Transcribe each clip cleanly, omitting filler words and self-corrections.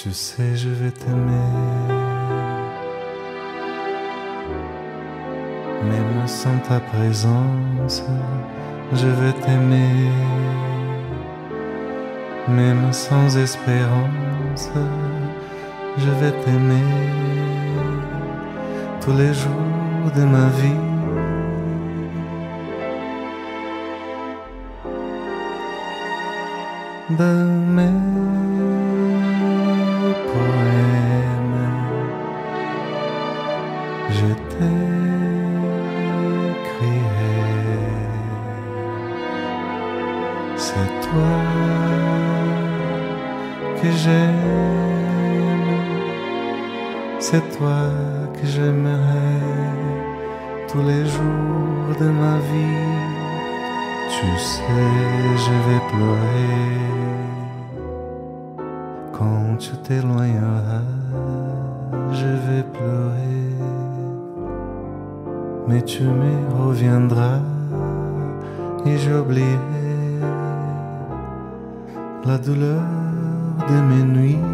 Tu sais, je vais t'aimer, même sans ta présence, je vais t'aimer, même sans espérance, je vais t'aimer, tous les jours de ma vie. De mes poèmes, je t'écrirai. C'est toi que j'aime, c'est toi que j'aimerai tous les jours de ma vie. Tu sais, je vais pleurer quand tu t'éloigneras, je vais pleurer, mais tu me reviendras et j'oublierai la douleur de mes nuits.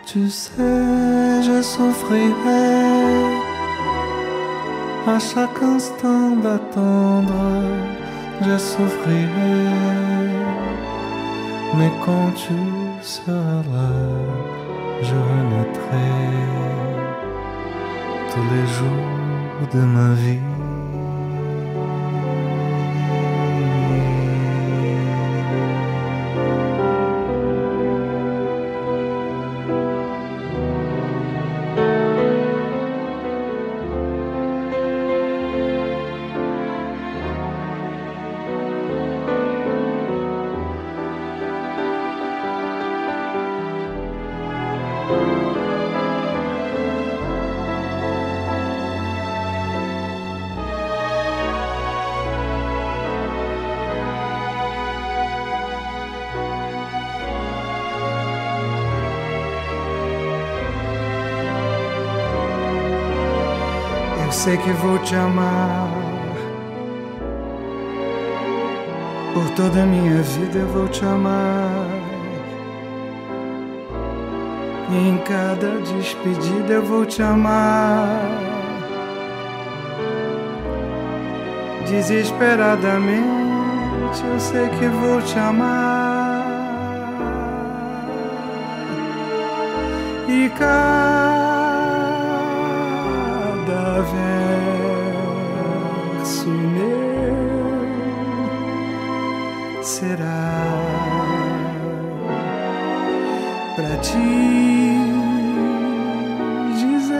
Tu sais, je souffrirai à chaque instant d'attendre, je souffrirai, mais quand tu seras là, je renaîtrai tous les jours de ma vie. Sei que vou te amar por toda a minha vida, eu vou te amar. E em cada despedida eu vou te amar. Desesperadamente eu sei que vou te amar. E cada verso meu será pra te dizer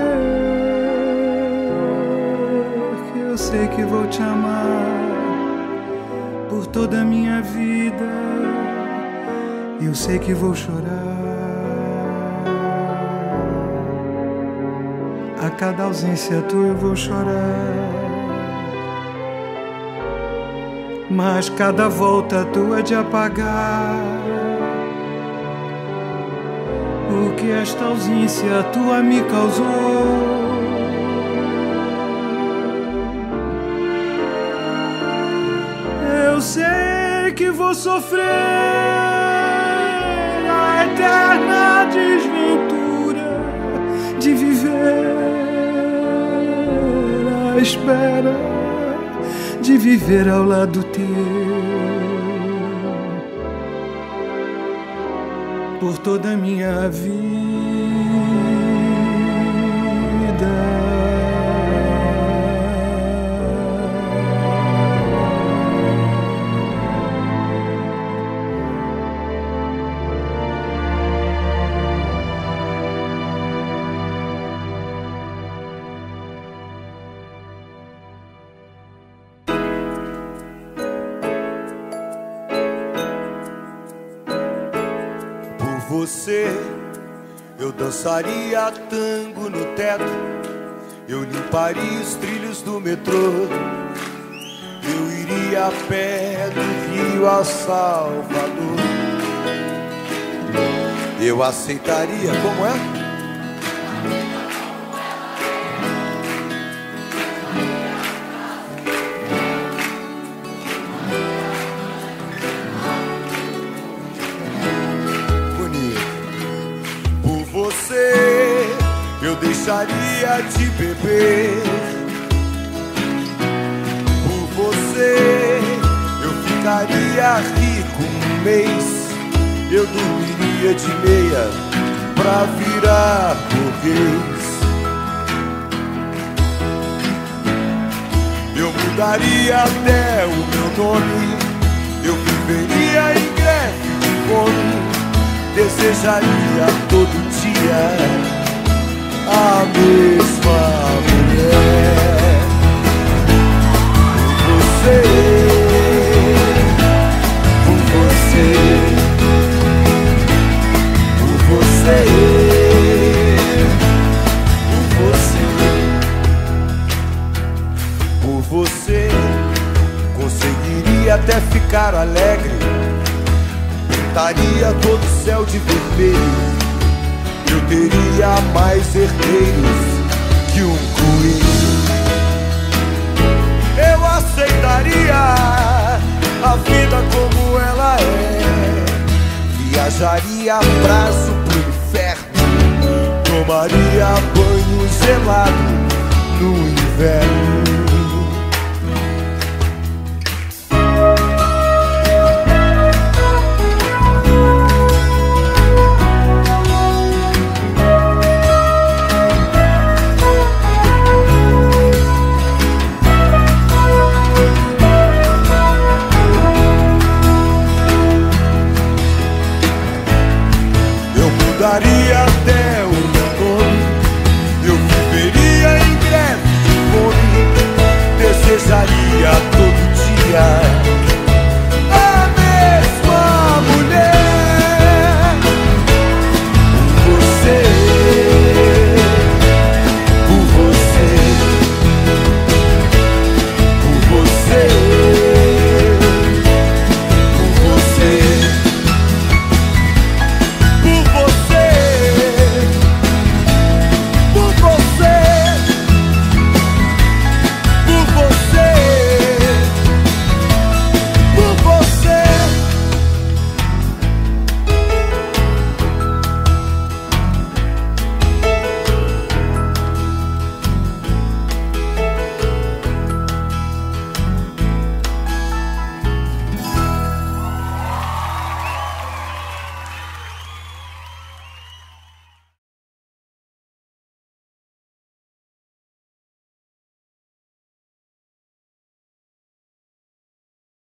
que eu sei que vou te amar por toda a minha vida. Eu sei que vou chorar a cada ausência tua, eu vou chorar, mas cada volta tua de apagar o que esta ausência tua me causou. Eu sei que vou sofrer a eterna desventura de viver à espera, de viver ao lado teu por toda a minha vida. Você, eu dançaria tango no teto, eu limparia os trilhos do metrô, eu iria a pé do Rio a Salvador, eu aceitaria, como é? eu deixaria de beber. Por você eu ficaria rico um mês. Eu dormiria de meia pra virar burguês. Eu mudaria até o meu nome. Eu viveria em greve de fome. Desejaria todo dia a mesma mulher. Por você, por você, por você, por você, por você. Conseguiria até ficar alegre. Pintaria todo o céu de vermelho. Eu teria mais herdeiros que um coelho. Eu aceitaria a vida como ela é. Viajaria a prazo pro inferno. Tomaria banho gelado no inverno.